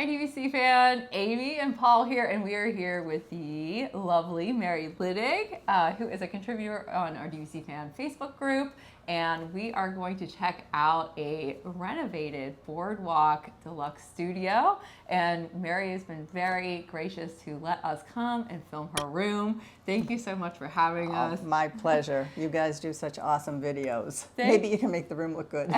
Hi DVC fan, Amy and Paul here, and we are here with the lovely Mary Littig, who is a contributor on our DVC fan Facebook group, and we are going to check out a renovated BoardWalk Deluxe Studio, and Mary has been very gracious to let us come and film her room. Thank you so much for having us. My pleasure. You guys do such awesome videos. Maybe you can make the room look good.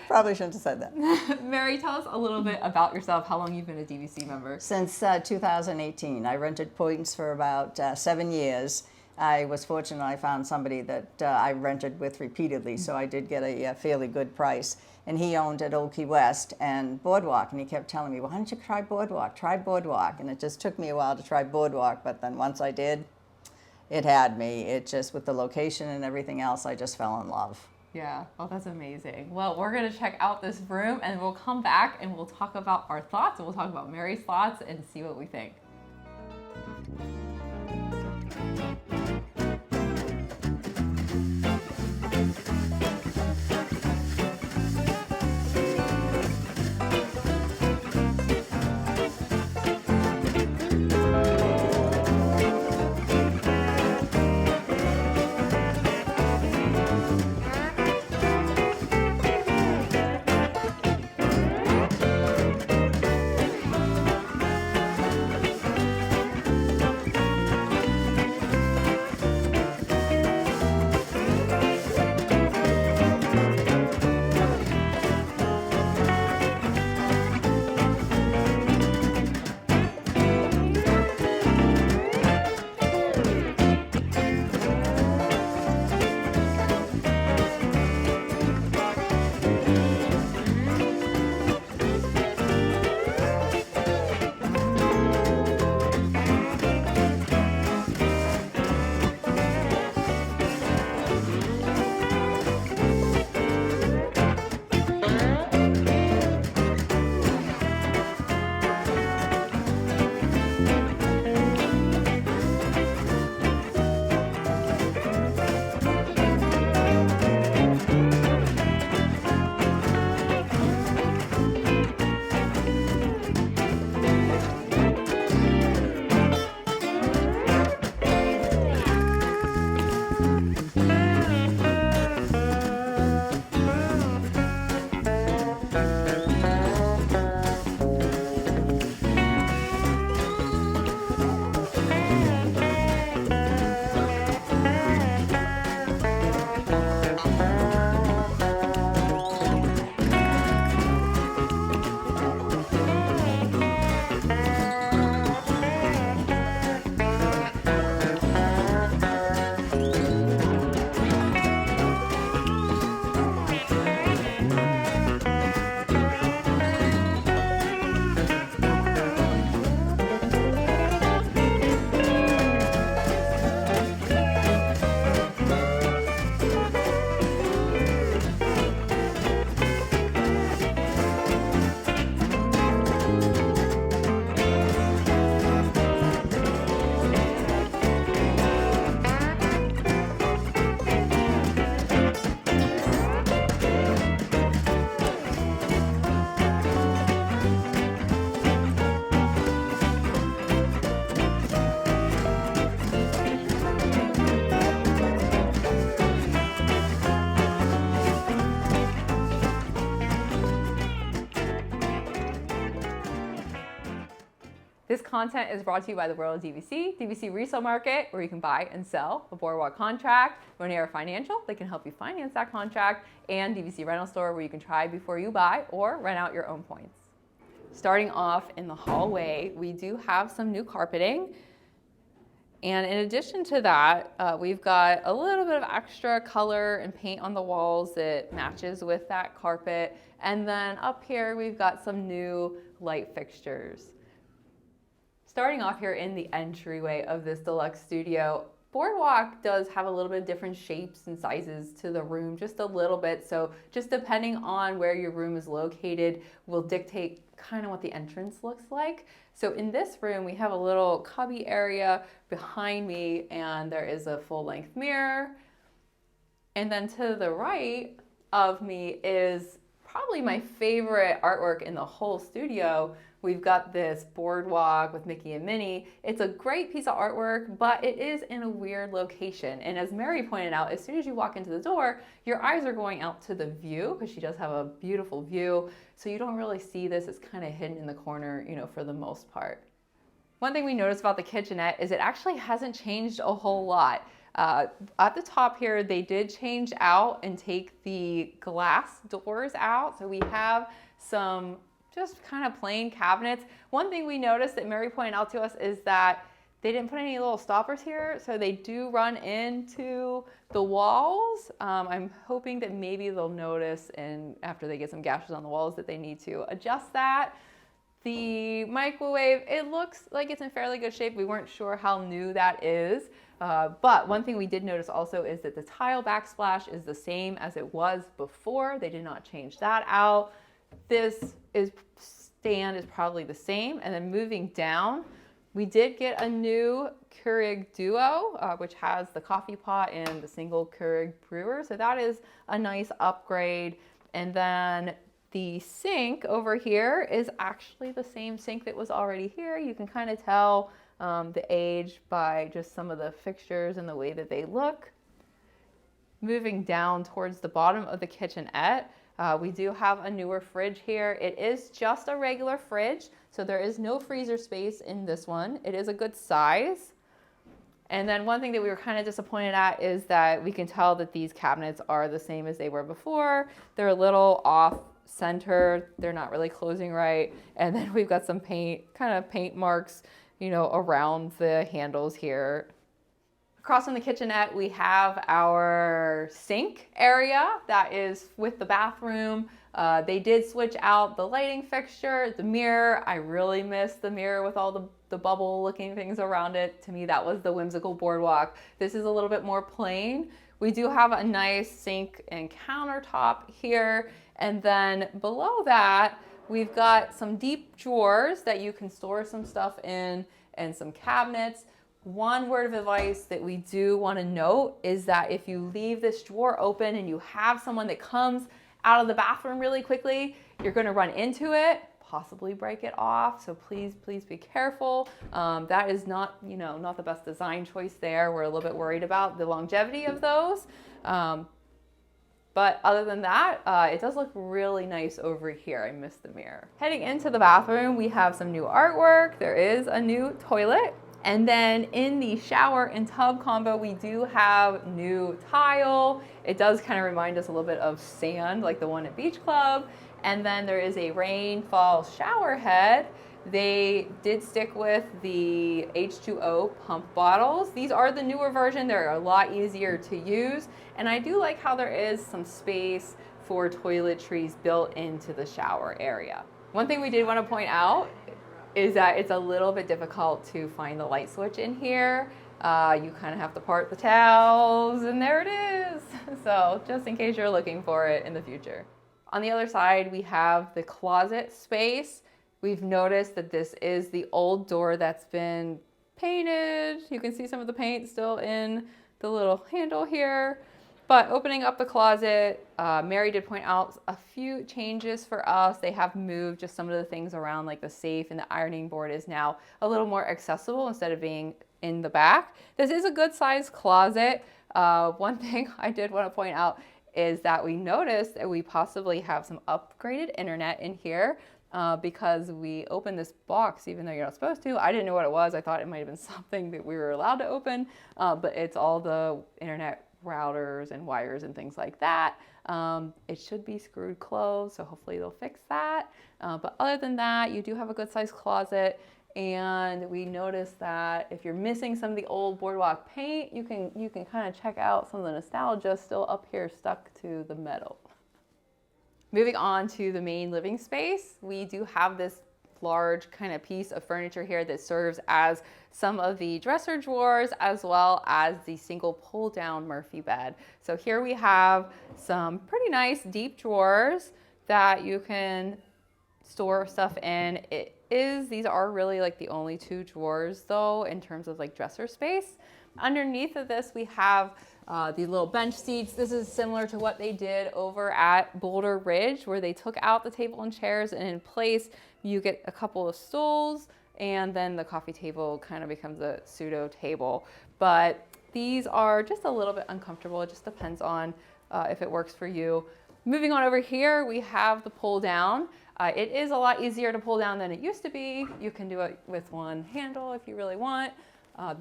Probably shouldn't have said that. Mary, tell us a little bit about yourself, how long you've been a DVC member. Since 2018. I rented points for about 7 years. I was fortunate I found somebody that I rented with repeatedly, so I did get a fairly good price. And he owned at Old Key West and BoardWalk, and he kept telling me, well, why don't you try BoardWalk, try BoardWalk? And it just took me a while to try BoardWalk, but then once I did, it had me. It just, with the location and everything else, I just fell in love. Yeah, well, that's amazing. Well, we're going to check out this room, and we'll come back and we'll talk about our thoughts, and we'll talk about Mary's thoughts and see what we think. This content is brought to you by the World of DVC, DVC Resale Market, where you can buy and sell a BoardWalk contract. Bonera Financial, they can help you finance that contract, and DVC Rental Store, where you can try before you buy or rent out your own points. Starting off in the hallway, we do have some new carpeting. And in addition to that, we've got a little bit of extra color and paint on the walls that matches with that carpet. And then up here, we've got some new light fixtures. Starting off here in the entryway of this deluxe studio, BoardWalk does have a little bit of different shapes and sizes to the room, just a little bit. So just depending on where your room is located will dictate kind of what the entrance looks like. So in this room, we have a little cubby area behind me, and there is a full-length mirror. And then to the right of me is probably my favorite artwork in the whole studio. We've got this BoardWalk with Mickey and Minnie. It's a great piece of artwork, but it is in a weird location. And as Mary pointed out, as soon as you walk into the door, your eyes are going out to the view, because she does have a beautiful view. So you don't really see this. It's kind of hidden in the corner, you know, for the most part. One thing we noticed about the kitchenette is it actually hasn't changed a whole lot. At the top here, they did change out and take the glass doors out. So we have some just kind of plain cabinets. One thing we noticed that Mary pointed out to us is that they didn't put any little stoppers here, so they do run into the walls. I'm hoping that maybe they'll notice, and after they get some gashes on the walls, that they need to adjust that. The microwave, it looks like it's in fairly good shape. We weren't sure how new that is. But one thing we did notice also is that the tile backsplash is the same as it was before. They did not change that out. This stand is probably the same. And then moving down, we did get a new Keurig Duo, which has the coffee pot and the single Keurig brewer. So that is a nice upgrade. And then the sink over here is actually the same sink that was already here. You can kind of tell the age by just some of the fixtures and the way that they look. Moving down towards the bottom of the kitchenette, we do have a newer fridge here. It is just a regular fridge, so there is no freezer space in this one. It is a good size. And then one thing that we were kind of disappointed at is that we can tell that these cabinets are the same as they were before. They're a little off center. They're not really closing right. And then we've got some paint marks, you know, around the handles here. Across from the kitchenette, we have our sink area that is with the bathroom. They did switch out the lighting fixture, the mirror. I really miss the mirror with all the bubble looking things around it. To me, that was the whimsical BoardWalk. This is a little bit more plain. We do have a nice sink and countertop here. And then below that, we've got some deep drawers that you can store some stuff in and some cabinets. One word of advice that we do want to note is that if you leave this drawer open and you have someone that comes out of the bathroom really quickly, you're going to run into it, possibly break it off. So please be careful. That is not, you know, not the best design choice there. We're a little bit worried about the longevity of those. But other than that, it does look really nice over here. I missed the mirror. Heading into the bathroom, we have some new artwork. There is a new toilet. And then in the shower and tub combo, we do have new tile. It does kind of remind us a little bit of sand, like the one at Beach Club. And then there is a rainfall shower head. They did stick with the H2O pump bottles. These are the newer version. They're a lot easier to use. And I do like how there is some space for toiletries built into the shower area. One thing we did want to point out is that it's a little bit difficult to find the light switch in here. You kind of have to part the towels, and there it is. So just in case you're looking for it in the future. On the other side, we have the closet space. We've noticed that this is the old door that's been painted. You can see some of the paint still in the little handle here. But opening up the closet, Mary did point out a few changes for us. They have moved just some of the things around, like the safe and the ironing board is now a little more accessible instead of being in the back. This is a good sized closet. One thing I did want to point out is that we noticed that we possibly have some upgraded internet in here because we opened this box even though you're not supposed to. I didn't know what it was. I thought it might have been something that we were allowed to open, but it's all the internet routers and wires and things like that. It should be screwed closed, so hopefully they'll fix that. But other than that, you do have a good sized closet. And we noticed that if you're missing some of the old BoardWalk paint, you can kind of check out some of the nostalgia still up here stuck to the metal. Moving on to the main living space, we do have this large kind of piece of furniture here that serves as some of the dresser drawers as well as the single pull down Murphy bed. So here we have some pretty nice deep drawers that you can store stuff in. These are really like the only two drawers though in terms of like dresser space. Underneath of this we have These little bench seats. This is similar to what they did over at Boulder Ridge, where they took out the table and chairs, and in place you get a couple of stools, and then the coffee table kind of becomes a pseudo table. But these are just a little bit uncomfortable. It just depends on if it works for you. Moving on over here, we have the pull down. It is a lot easier to pull down than it used to be. You can do it with one handle if you really want.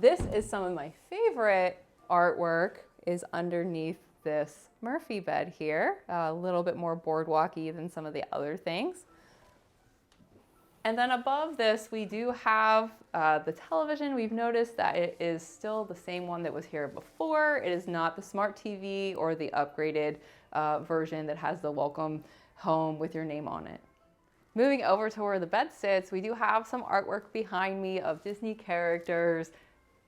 This is some of my favorite artwork is underneath this Murphy bed here. A little bit more boardwalky than some of the other things. And then above this, we do have the television. We've noticed that it is still the same one that was here before. It is not the smart TV or the upgraded version that has the welcome home with your name on it. Moving over to where the bed sits, we do have some artwork behind me of Disney characters,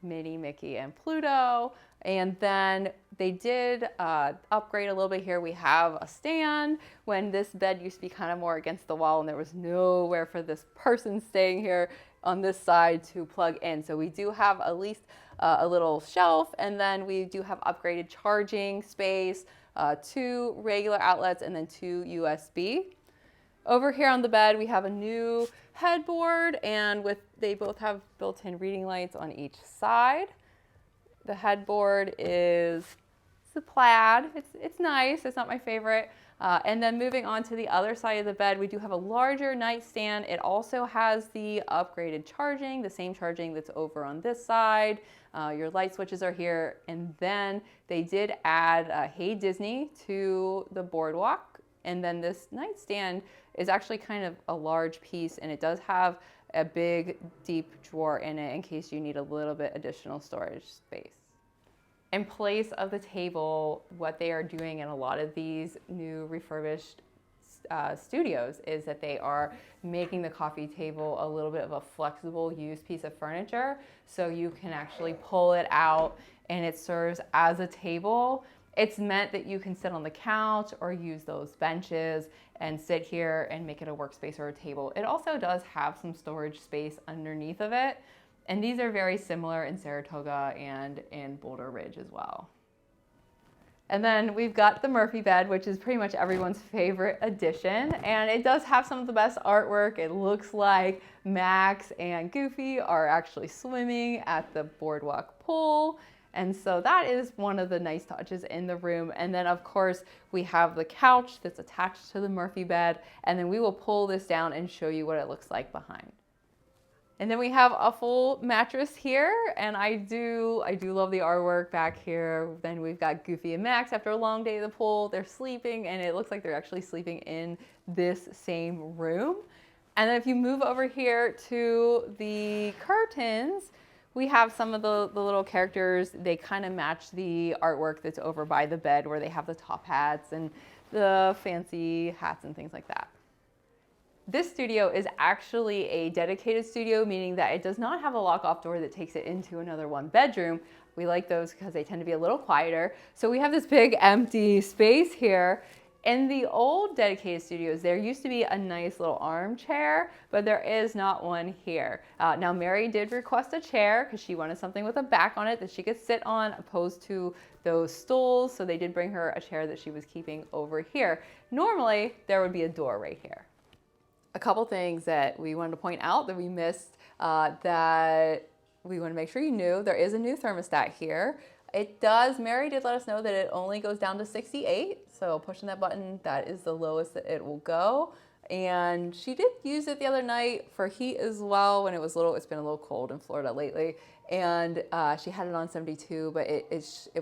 Minnie, Mickey, and Pluto. And then they did upgrade a little bit here. We have a stand when this bed used to be kind of more against the wall and there was nowhere for this person staying here on this side to plug in. So we do have at least a little shelf, and then we do have upgraded charging space, 2 regular outlets, and then 2 USB. Over here on the bed, we have a new headboard, and they both have built-in reading lights on each side. The headboard is a plaid. It's nice. It's not my favorite. And then moving on to the other side of the bed, we do have a larger nightstand. It also has the upgraded charging, the same charging that's over on this side. Your light switches are here. And then they did add Hey Disney to the BoardWalk. And then this nightstand is actually kind of a large piece, and it does have a big, deep drawer in it in case you need a little bit additional storage space. In place of the table, what they are doing in a lot of these new refurbished studios is that they are making the coffee table a little bit of a flexible use piece of furniture, so you can actually pull it out and it serves as a table. It's meant that you can sit on the couch or use those benches and sit here and make it a workspace or a table. It also does have some storage space underneath of it. And these are very similar in Saratoga and in Boulder Ridge as well. And then we've got the Murphy bed, which is pretty much everyone's favorite addition. And it does have some of the best artwork. It looks like Max and Goofy are actually swimming at the boardwalk pool. And so that is one of the nice touches in the room. And then of course we have the couch that's attached to the Murphy bed. And then we will pull this down and show you what it looks like behind. And then we have a full mattress here, and I do love the artwork back here. Then we've got Goofy and Max after a long day at the pool. They're sleeping, and it looks like they're actually sleeping in this same room. And then if you move over here to the curtains, we have some of the little characters. They kind of match the artwork that's over by the bed where they have the top hats and the fancy hats and things like that. This studio is actually a dedicated studio, meaning that it does not have a lock-off door that takes it into another one bedroom. We like those because they tend to be a little quieter. So we have this big empty space here. In the old dedicated studios, there used to be a nice little armchair, but there is not one here. Now Mary did request a chair because she wanted something with a back on it that she could sit on opposed to those stools. So they did bring her a chair that she was keeping over here. Normally, there would be a door right here. A couple things that we wanted to point out that we missed that we want to make sure you knew. There is a new thermostat here. Mary did let us know that it only goes down to 68. So pushing that button, that is the lowest that it will go. And she did use it the other night for heat as well when it's been a little cold in Florida lately. And she had it on 72, but it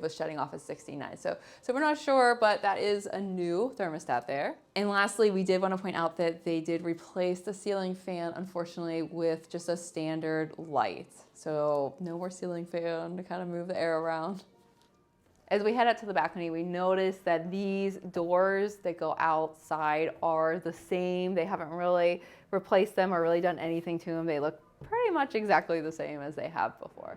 was shutting off at 69. So we're not sure, but that is a new thermostat there. And lastly, we did want to point out that they did replace the ceiling fan, unfortunately, with just a standard light. So no more ceiling fan to kind of move the air around. As we head out to the balcony, we noticed that these doors that go outside are the same. They haven't really replaced them or really done anything to them. They look pretty much exactly the same as they have before.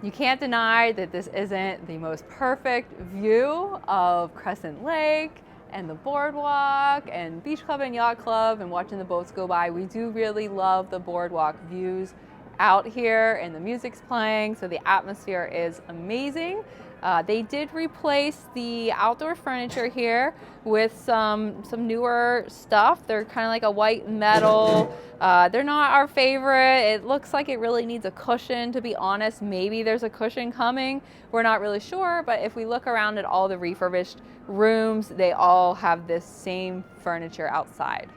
You can't deny that this isn't the most perfect view of Crescent Lake and the boardwalk and Beach Club and Yacht Club and watching the boats go by. We do really love the boardwalk views out here and the music's playing, so the atmosphere is amazing. They did replace the outdoor furniture here with some newer stuff. They're kind of like a white metal. They're not our favorite. It looks like it really needs a cushion, to be honest. Maybe there's a cushion coming. We're not really sure, but if we look around at all the refurbished rooms, they all have this same furniture outside.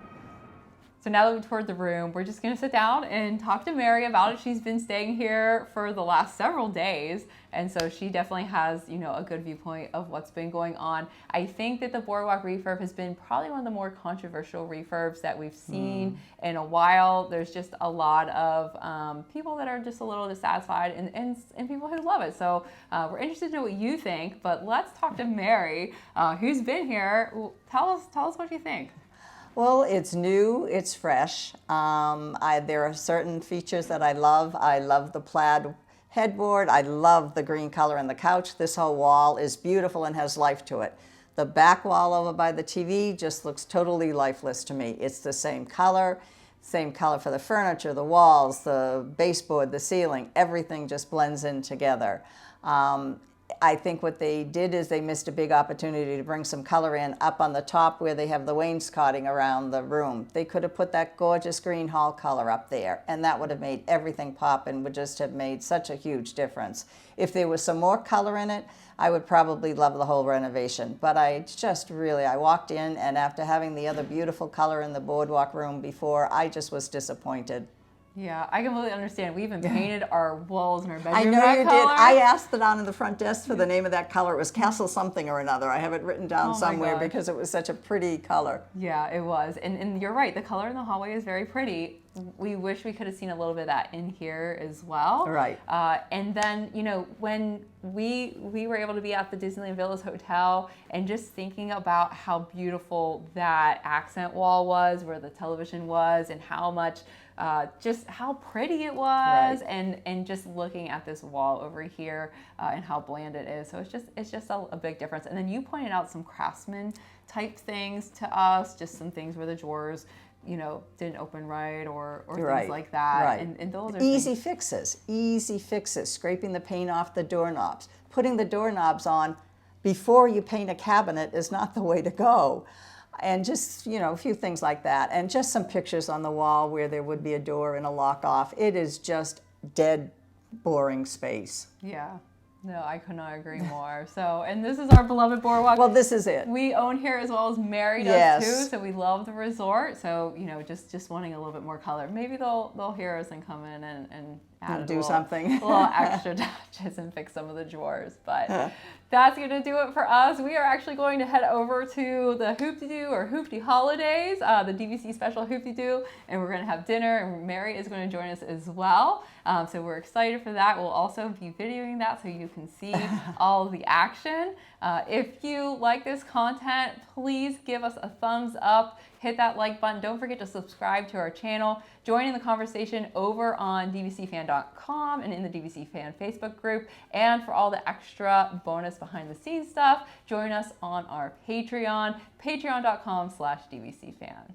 So now that we've toured the room, we're just gonna sit down and talk to Mary about it. She's been staying here for the last several days, and so she definitely has, you know, a good viewpoint of what's been going on. I think that the BoardWalk refurb has been probably one of the more controversial refurbs that we've seen in a while. There's just a lot of people that are just a little dissatisfied and people who love it. So we're interested to know what you think, but let's talk to Mary, who's been here. Tell us what you think. Well, it's new, it's fresh. There are certain features that I love. I love the plaid headboard. I love the green color in the couch. This whole wall is beautiful and has life to it. The back wall over by the TV just looks totally lifeless to me. It's the same color for the furniture, the walls, the baseboard, the ceiling. Everything just blends in together. I think what they did is they missed a big opportunity to bring some color in up on the top where they have the wainscoting around the room. They could have put that gorgeous green hall color up there, and that would have made everything pop and would just have made such a huge difference. If there was some more color in it, I would probably love the whole renovation. But I walked in, and after having the other beautiful color in the BoardWalk room before, I just was disappointed. Yeah, I completely understand. We even painted our walls in our bedroom. I know that you color. did. I asked the down in the front desk for the name of that color. It was Castle something or another. I have it written down somewhere because it was such a pretty color. Yeah, it was. And you're right. The color in the hallway is very pretty. We wish we could have seen a little bit of that in here as well. Right. And then, you know, when we were able to be at the Disneyland Villas Hotel and just thinking about how beautiful that accent wall was, where the television was, and how much just how pretty it was, right. and just looking at this wall over here and how bland it is. So it's just a big difference. And then you pointed out some craftsman type things to us, just some things where the drawers, you know, didn't open right or things like that. Right. And those are easy fixes. Scraping the paint off the doorknobs. Putting the doorknobs on before you paint a cabinet is not the way to go. And just, you know, a few things like that. And just some pictures on the wall where there would be a door and a lock off. It is just dead, boring space. Yeah. No, I could not agree more. So, and this is our beloved BoardWalk. Well, this is it. We own here as well as Mary does too. So we love the resort. So, you know, just wanting a little bit more color. Maybe they'll hear us and come in and add do something. A little extra touches and fix some of the drawers. But that's going to do it for us. We are actually going to head over to the Hoop-de-Doo or Hoop-de Holidays, the DVC special Hoop-de-Doo, and we're going to have dinner, and Mary is going to join us as well. So we're excited for that. We'll also be videoing that so you can see all of the action. If you like this content, please give us a thumbs up. Hit that like button. Don't forget to subscribe to our channel. Join in the conversation over on dvcfan.com and in the DVC Fan Facebook group. And for all the extra bonus behind the scenes stuff, join us on our Patreon, patreon.com/DVCFan.